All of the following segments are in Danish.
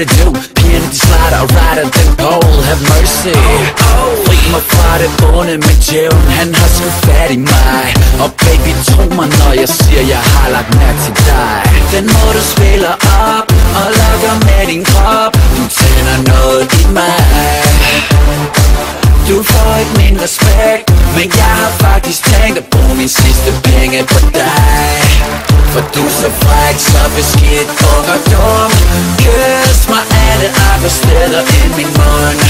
det du? Pigerne de slider og rider den pole. Have mercy. Fri mig fra det onde, men djævlen han har sgu fat i mig. Og baby tro mig når jeg siger jeg har lagt mærke til dig. Den må du spiller op og lokker med din krop. Du tænder noget i mig. Du får ikke min respekt, men jeg har faktisk tænkt at bruge min sidste penge på dig. For du er så fræk, så beskidt, ung og dum. Kys mig alle andre steder end min mund.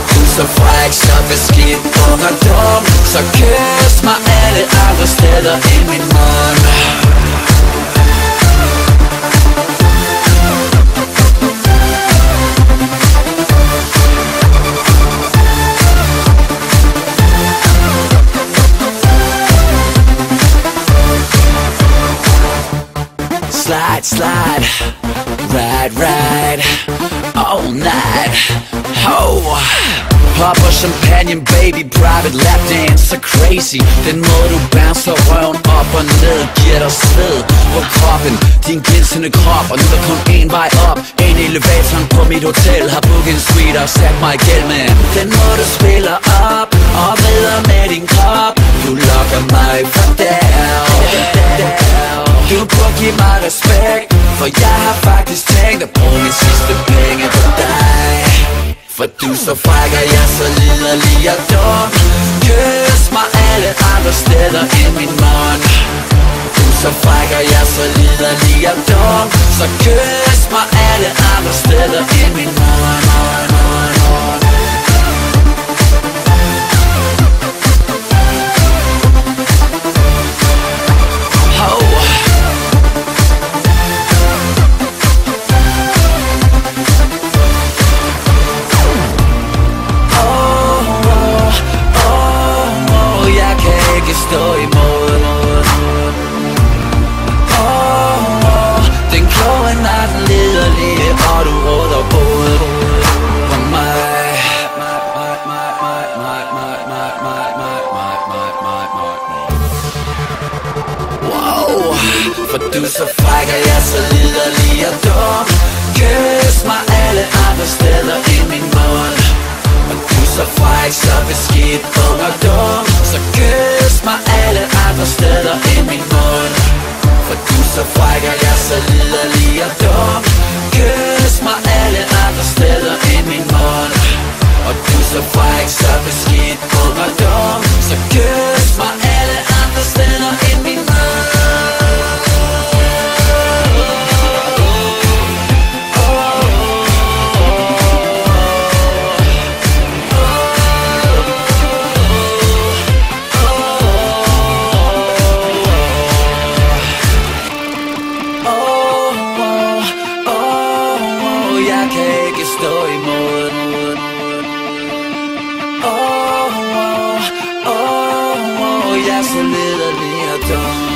Du er så fræk, så beskidt, ung og dum. Så kys mig alle andre steder end min mund. Slide, slide, ride, ride, all night, ho. Pop og champagne, baby, private lap dance, så crazy. Den måde du bouncer røven op og ned, giver dig sved på kroppen, din glinsende krop. Og nu er der kun én vej op, en elevatoren på mit hotel. Har booket en suite og sat mig i gæld, man. Den måde du spiller op og vrider med din krop. Du lokker mig for der. Du burde give mig respekt, for jeg har faktisk tænkt at bruge min sidste penge på dig. For du er så fræk, og jeg er så liderlig og dum. Kys mig alle andre steder end min mund. Du er så fræk, og jeg er så liderlig og dum. Så kys mig alle andre steder end min mund. Stå imod. Den kloge nat liderlige, og du råder både på mig. Wow, for du er så fræk, og jeg er så liderlig og dum. Kys mig alle andre steder end min mund. Du er så fræk, så beskidt, ung og dum. Så kys mig alle andre steder end min mund. For du er så fræk, og jeg er så liderlig og dum. Kys mig alle andre steder end min mund. Og du er så fræk, så beskidt, ung og dum. Så kys mig alle andre steder end min mund. Jeg kan ikke stå imod. Jeg er så liderlig og dum.